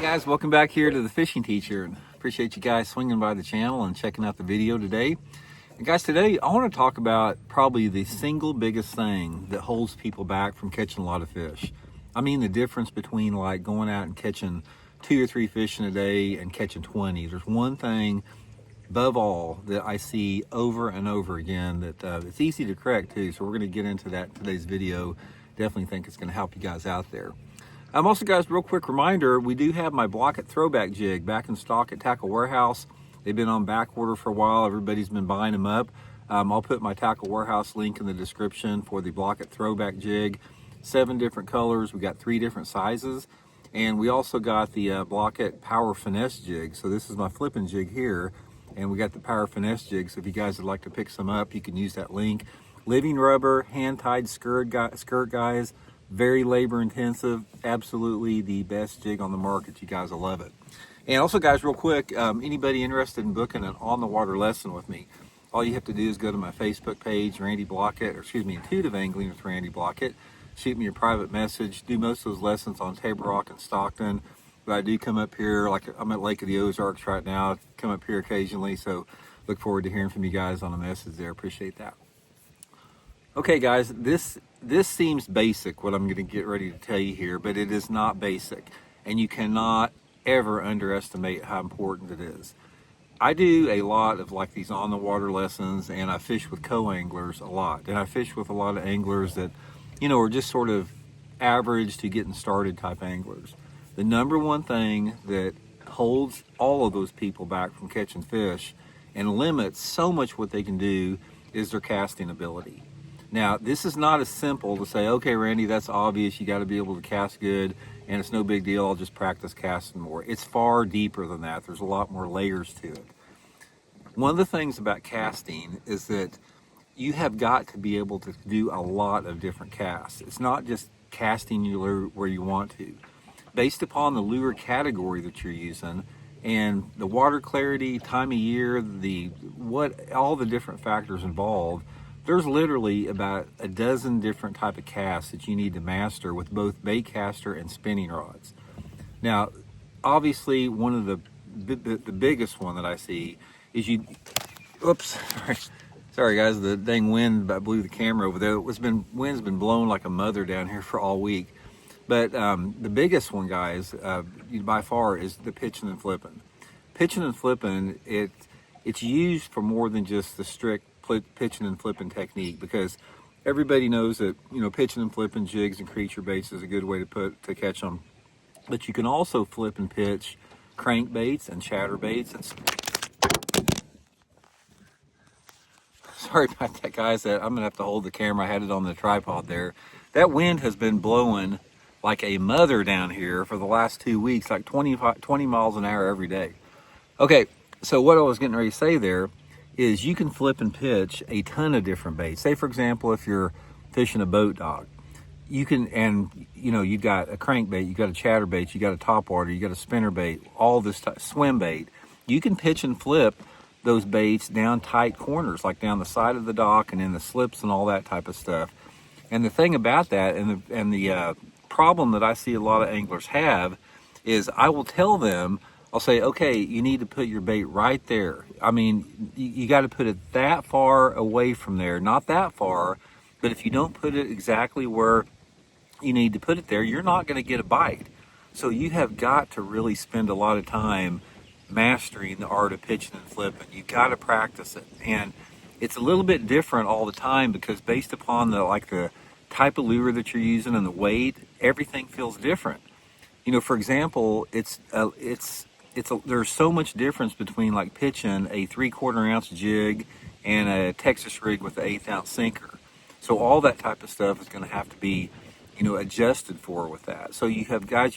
Guys, welcome back here to the Fishing Teacher. Appreciate you guys swinging by the channel and checking out the video today. And guys, today I want to talk about probably the single biggest thing that holds people back from catching a lot of fish. I mean the difference between like going out and catching 2 or 3 fish in a day and catching 20. There's one thing above all that I see over and over again that it's easy to correct too. So we're going to get into that in today's video. Definitely think it's going to help you guys out there. Also, guys, real quick reminder, we do have my Blaukat Throwback jig back in stock at Tackle Warehouse. They've been on back order for a while. Everybody's been buying them up. I'll put my Tackle Warehouse link in the description for the Blaukat Throwback jig. 7 different colors. We got 3 different sizes. And we also got the Blaukat Power Finesse jig. So this is my flipping jig here. And we got the Power Finesse jig. So if you guys would like to pick some up, you can use that link. Living rubber, hand-tied skirt, guys. Very labor intensive, absolutely the best jig on the market. You guys will love it. And also, guys, real quick, anybody interested in booking an on the water lesson with me, all you have to do is go to my Facebook page, Randy Blaukat, or excuse me, Intuitive Angling with Randy Blaukat. Shoot me a private message. Do most of those lessons on Table Rock and Stockton. But I do come up here, like I'm at Lake of the Ozarks right now, come up here occasionally. So look forward to hearing from you guys on a message there. Appreciate that. Okay, guys, this seems basic, what I'm going to get ready to tell you here, but it is not basic, and you cannot ever underestimate how important it is. I do a lot of like these on-the-water lessons, and I fish with co-anglers a lot, and I fish with a lot of anglers that, you know, are just sort of average to getting started type anglers. The number one thing that holds all of those people back from catching fish and limits so much what they can do is their casting ability. Now, this is not as simple to say, okay, Randy, that's obvious. You got to be able to cast good, and it's no big deal. I'll just practice casting more. It's far deeper than that. There's a lot more layers to it. One of the things about casting is that you have got to be able to do a lot of different casts. It's not just casting your lure where you want to. Based upon the lure category that you're using and the water clarity, time of year, all the different factors involved, there's literally about a dozen different type of casts that you need to master with both bait caster and spinning rods. Now, obviously, one of the biggest one that I see is oops, sorry guys, the dang wind blew the camera over there. Wind's been blowing like a mother down here for all week. But the biggest one, guys, by far is the pitching and flipping. Pitching and flipping, it's used for more than just the strict pitching and flipping technique, because everybody knows that, you know, pitching and flipping jigs and creature baits is a good way to catch them. But you can also flip and pitch crankbaits and chatterbaits. Sorry about that, guys. I'm gonna have to hold the camera. I had it on the tripod there. That wind has been blowing like a mother down here for the last 2 weeks, like 20 miles an hour every day. Okay, so what I was getting ready to say there is you can flip and pitch a ton of different baits. Say, for example, if you're fishing a boat dog, you can, and you know, you've got a crankbait, you got a chatterbait, you got a topwater, you got a spinnerbait, all this swim bait. You can pitch and flip those baits down tight corners, like down the side of the dock and in the slips and all that type of stuff. And the thing about that, and the problem that I see a lot of anglers have, is I will tell them, I'll say, okay, you need to put your bait right there. I mean, you got to put it that far away from there, not that far, but if you don't put it exactly where you need to put it there, you're not going to get a bite. So you have got to really spend a lot of time mastering the art of pitching and flipping. You got to practice it. And it's a little bit different all the time, because based upon the type of lure that you're using and the weight, everything feels different. You know, for example, there's so much difference between like pitching a 3/4 ounce jig and a Texas rig with an 1/8 ounce sinker. So all that type of stuff is going to have to be, you know, adjusted for with that. So you have got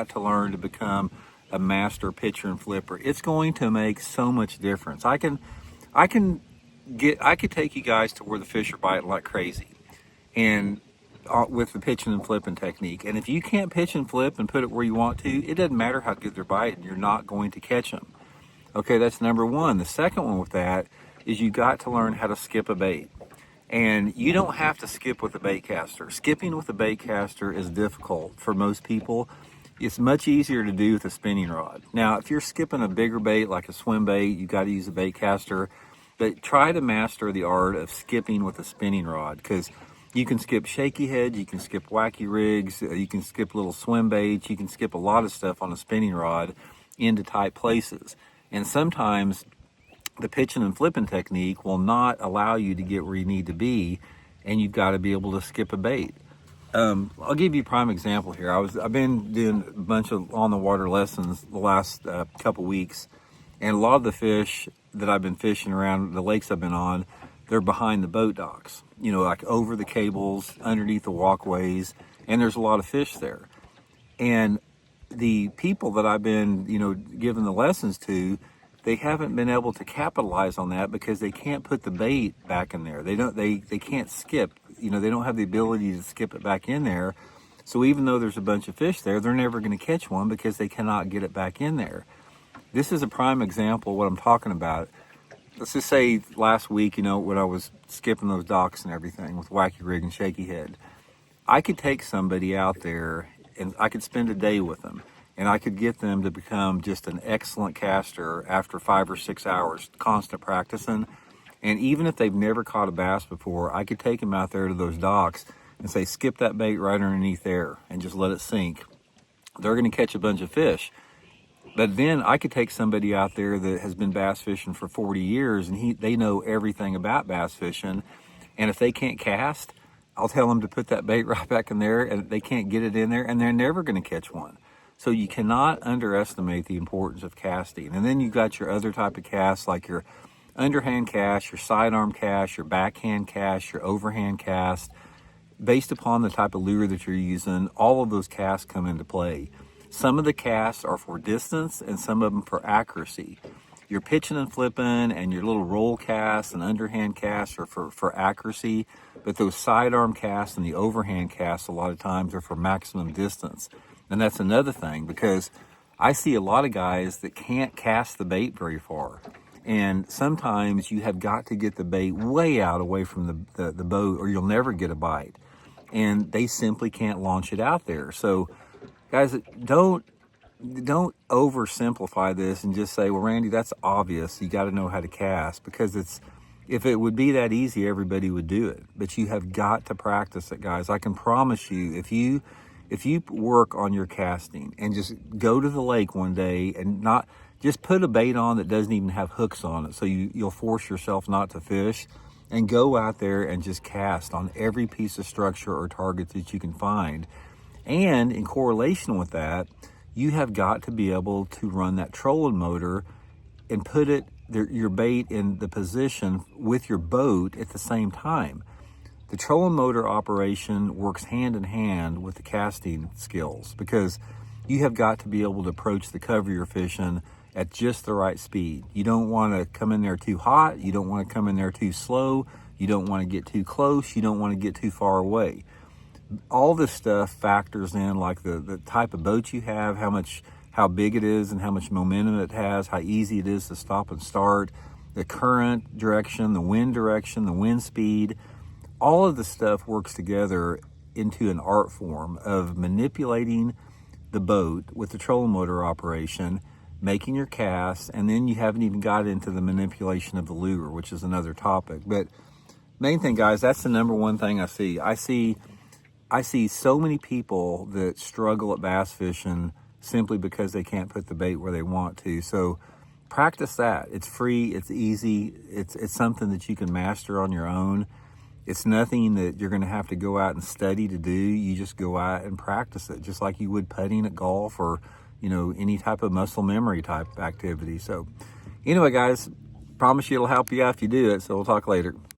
to learn to become a master pitcher and flipper. It's going to make so much difference. I could take you guys to where the fish are biting like crazy, and with the pitching and flipping technique. And if you can't pitch and flip and put it where you want to, it doesn't matter how good they're biting, you're not going to catch them. Okay, that's number one. The second one with that is you got to learn how to skip a bait. And you don't have to skip with a bait caster. Skipping with a bait caster is difficult for most people. It's much easier to do with a spinning rod. Now, if you're skipping a bigger bait like a swim bait, you got to use a bait caster. But try to master the art of skipping with a spinning rod, because you can skip shaky heads, you can skip wacky rigs, you can skip little swim baits, you can skip a lot of stuff on a spinning rod into tight places. And sometimes the pitching and flipping technique will not allow you to get where you need to be, and you've got to be able to skip a bait. I'll give you a prime example here. I've been doing a bunch of on the water lessons the last couple weeks, and a lot of the fish that I've been fishing around the lakes I've been on, they're behind the boat docks, you know, like over the cables, underneath the walkways, and there's a lot of fish there. And the people that I've been, you know, giving the lessons to, they haven't been able to capitalize on that because they can't put the bait back in there. They can't skip, you know, they don't have the ability to skip it back in there. So even though there's a bunch of fish there, they're never going to catch one because they cannot get it back in there. This is a prime example of what I'm talking about. Let's just say last week, you know, when I was skipping those docks and everything with wacky rig and shaky head, I could take somebody out there and I could spend a day with them, and I could get them to become just an excellent caster after 5 or 6 hours, constant practicing. And even if they've never caught a bass before, I could take them out there to those docks and say, skip that bait right underneath there and just let it sink. They're going to catch a bunch of fish. But then I could take somebody out there that has been bass fishing for 40 years and they know everything about bass fishing. And if they can't cast, I'll tell them to put that bait right back in there, and they can't get it in there, and they're never going to catch one. So you cannot underestimate the importance of casting. And then you've got your other type of casts, like your underhand cast, your sidearm cast, your backhand cast, your overhand cast. Based upon the type of lure that you're using, all of those casts come into play. Some of the casts are for distance and some of them for accuracy. Your pitching and flipping and your little roll casts and underhand casts are for accuracy, but those sidearm casts and the overhand casts a lot of times are for maximum distance. And that's another thing, because I see a lot of guys that can't cast the bait very far. And sometimes you have got to get the bait way out away from the boat, or you'll never get a bite. And they simply can't launch it out there. So guys, don't oversimplify this and just say, well, Randy, that's obvious. You got to know how to cast, because if it would be that easy, everybody would do it. But you have got to practice it, guys. I can promise you, if you work on your casting and just go to the lake one day and not just put a bait on that doesn't even have hooks on it, so you'll force yourself not to fish, and go out there and just cast on every piece of structure or target that you can find. And in correlation with that, you have got to be able to run that trolling motor and put your bait in the position with your boat at the same time. The trolling motor operation works hand in hand with the casting skills, because you have got to be able to approach the cover you're fishing at just the right speed. You don't want to come in there too hot. You don't want to come in there too slow. You don't want to get too close. You don't want to get too far away. All this stuff factors in, like the type of boat you have, how big it is and how much momentum it has, how easy it is to stop and start, the current direction, the wind speed. All of the stuff works together into an art form of manipulating the boat with the trolling motor operation, making your casts, and then you haven't even got into the manipulation of the lure, which is another topic. But main thing, guys, that's the number one thing I see. I see so many people that struggle at bass fishing simply because they can't put the bait where they want to. So practice that. It's free, it's easy, it's something that you can master on your own. It's nothing that you're going to have to go out and study to do. You just go out and practice it, just like you would putting at golf or, you know, any type of muscle memory type activity. So anyway, guys, promise you it'll help you out if you do it. So we'll talk later.